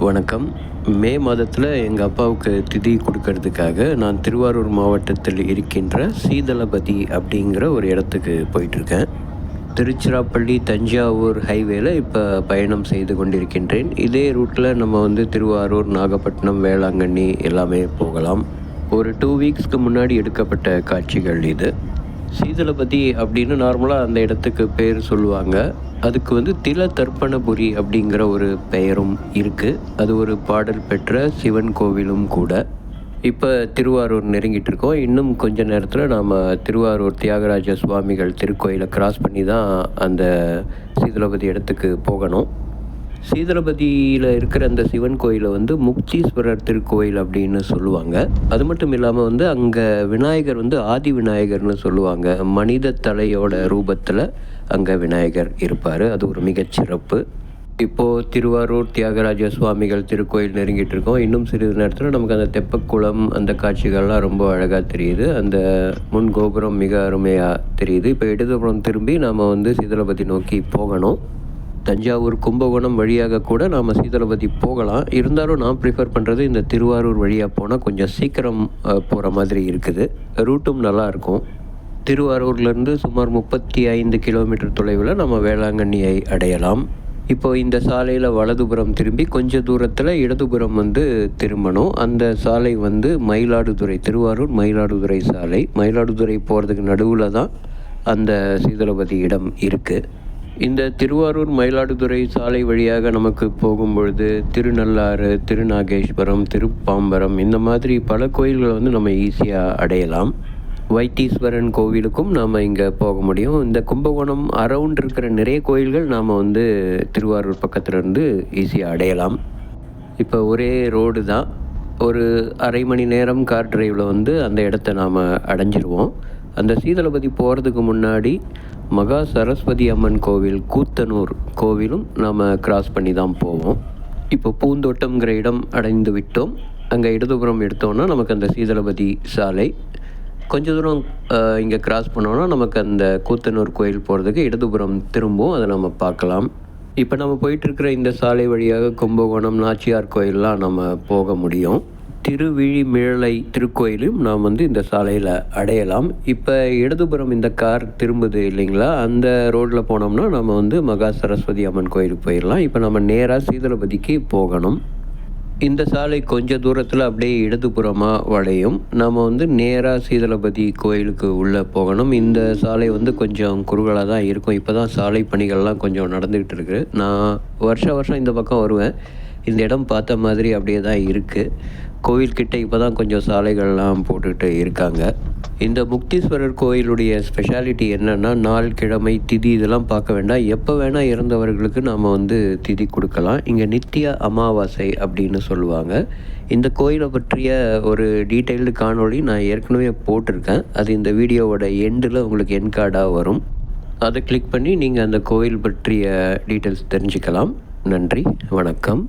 வணக்கம். மே மாதத்தில் எங்கள் அப்பாவுக்கு திதி கொடுக்கறதுக்காக நான் திருவாரூர் மாவட்டத்தில் இருக்கின்ற சீதளபதி அப்படிங்கிற ஒரு இடத்துக்கு போயிட்டுருக்கேன். திருச்சிராப்பள்ளி தஞ்சாவூர் ஹைவேல இப்போ பயணம் செய்து கொண்டிருக்கின்றேன். இதே ரூட்டில் நம்ம திருவாரூர், நாகப்பட்டினம், வேளாங்கண்ணி எல்லாமே போகலாம். ஒரு 2 வீக்ஸ்க்கு முன்னாடி எடுக்கப்பட்ட காட்சிகள் இது. சீதளபதி அப்படின்னு நார்மலாக அந்த இடத்துக்கு பேர் சொல்லுவாங்க. அதுக்கு தில தர்ப்பணபுரி அப்படிங்கிற ஒரு பெயரும் இருக்குது. அது ஒரு பாடல் பெற்ற சிவன் கோவிலும் கூட. இப்போ திருவாரூர் நெருங்கிட்டு இருக்கோம். இன்னும் கொஞ்ச நேரத்தில் நாம் திருவாரூர் தியாகராஜ சுவாமிகள் திருக்கோயிலை கிராஸ் பண்ணி தான் அந்த சீதளபதி இடத்துக்கு போகணும். சீதளபதியில் இருக்கிற அந்த சிவன் கோயிலை முக்தீஸ்வரர் திருக்கோயில் அப்படின்னு சொல்லுவாங்க. அது மட்டும் இல்லாமல் அங்கே விநாயகர் ஆதி விநாயகர்னு சொல்லுவாங்க. மனித தலையோட ரூபத்தில் அங்கே விநாயகர் இருப்பார். அது ஒரு மிகச்சிறப்பு. இப்போது திருவாரூர் தியாகராஜ சுவாமிகள் திருக்கோயில் நெருங்கிட்டு இருக்கோம். இன்னும் சிறிது நேரத்தில் நமக்கு அந்த தெப்பக்குளம், அந்த காட்சிகள்லாம் ரொம்ப அழகாக தெரியுது. அந்த முன் கோபுரம் மிக அருமையாக தெரியுது. இப்போ இடதுபுறம் திரும்பி நாம் சீதளபதி நோக்கி போகணும். தஞ்சாவூர், கும்பகோணம் வழியாக கூட நாம் சீதளபதி போகலாம். இருந்தாலும் நான் ப்ரிஃபர் பண்ணுறது இந்த திருவாரூர் வழியாக போனால் கொஞ்சம் சீக்கிரம் போகிற மாதிரி இருக்குது. ரூட்டும் நல்லாயிருக்கும். திருவாரூர்லேருந்து சுமார் 35 கிலோமீட்டர் தொலைவில் நம்ம வேளாங்கண்ணியை அடையலாம். இப்போ இந்த சாலையில் வலதுபுறம் திரும்பி கொஞ்சம் தூரத்தில் இடதுபுறம் திரும்பணும். அந்த சாலை மயிலாடுதுறை, திருவாரூர் மயிலாடுதுறை சாலை. மயிலாடுதுறை போகிறதுக்கு நடுவில் தான் அந்த சீதளபதி இடம் இருக்குது. இந்த திருவாரூர் மயிலாடுதுறை சாலை வழியாக நமக்கு போகும்பொழுது திருநள்ளாறு, திருநாகேஸ்வரம், திருப்பாம்பரம் இந்த மாதிரி பல கோயில்களை நம்ம ஈஸியாக அடையலாம். வைத்தீஸ்வரன் கோவிலுக்கும் நாம் இங்கே போக முடியும். இந்த கும்பகோணம் அரவுண்ட் இருக்கிற நிறைய கோயில்கள் நாம் திருவாரூர் பக்கத்துலேருந்து ஈஸியாக அடையலாம். இப்போ ஒரே ரோடு தான். ஒரு அரை மணி நேரம் கார் டிரைவில் அந்த இடத்த நாம் அடைஞ்சிருவோம். அந்த சீதளபதி போகிறதுக்கு முன்னாடி மகா சரஸ்வதி அம்மன் கோவில், கூத்தனூர் கோவிலும் நாம் கிராஸ் பண்ணி தான் போவோம். இப்போ பூந்தோட்டம்ங்கிற இடம் அடைந்து விட்டோம். அங்கே இடதுபுறம் எடுத்தோன்னா நமக்கு அந்த சீதளபதி சாலை. கொஞ்சம் தூரம் இங்கே கிராஸ் பண்ணோன்னா நமக்கு அந்த கூத்தனூர் கோயில் போகிறதுக்கு இடதுபுறம் திரும்பவும் அதை நம்ம பார்க்கலாம். இப்போ நம்ம போயிட்டுருக்கிற இந்த சாலை வழியாக கும்பகோணம், நாச்சியார் கோயிலெலாம் நம்ம போக முடியும். திருவிழிமிழலை திருக்கோயிலும் நாம் இந்த சாலையில் அடையலாம். இப்போ இடதுபுறம் இந்த கார் திரும்புது இல்லைங்களா, அந்த ரோட்டில் போனோம்னா நம்ம மகா சரஸ்வதி அம்மன் கோயிலுக்கு போயிடலாம். இப்போ நம்ம நேராக சீதளபதிக்கு போகணும். இந்த சாலை கொஞ்சம் தூரத்தில் அப்படியே இடதுபுறமாக வளையும். நம்ம நேராக சீதளபதி கோயிலுக்கு உள்ளே போகணும். இந்த சாலை கொஞ்சம் குறுகலாக தான் இருக்கும். இப்போ தான் சாலை பணிகள்லாம் கொஞ்சம் நடந்துக்கிட்டு இருக்குது. நான் வருஷம் இந்த பக்கம் வருவேன். இந்த இடம் பார்த்த மாதிரி அப்படியே தான் இருக்குது. கோவில்கிட்ட இப்போ தான் கொஞ்சம் சாலைகள்லாம் போட்டுக்கிட்டு இருக்காங்க. இந்த முக்தீஸ்வரர் கோயிலுடைய ஸ்பெஷாலிட்டி என்னென்னா, நாள், கிழமை, திதி இதெல்லாம் பார்க்க வேண்டாம். எப்போ வேணால் இறந்தவர்களுக்கு நாம் திதி கொடுக்கலாம். இங்கே நித்திய அமாவாசை அப்படின்னு சொல்லுவாங்க. இந்த கோயிலை பற்றிய ஒரு டீட்டெயில்டு காணொளி நான் ஏற்கனவே போட்டிருக்கேன். அது இந்த வீடியோவோட எண்டில் உங்களுக்கு என் கார்டாக வரும். அதை கிளிக் பண்ணி நீங்கள் அந்த கோயில் பற்றிய டீட்டெயில்ஸ் தெரிஞ்சுக்கலாம். நன்றி, வணக்கம்.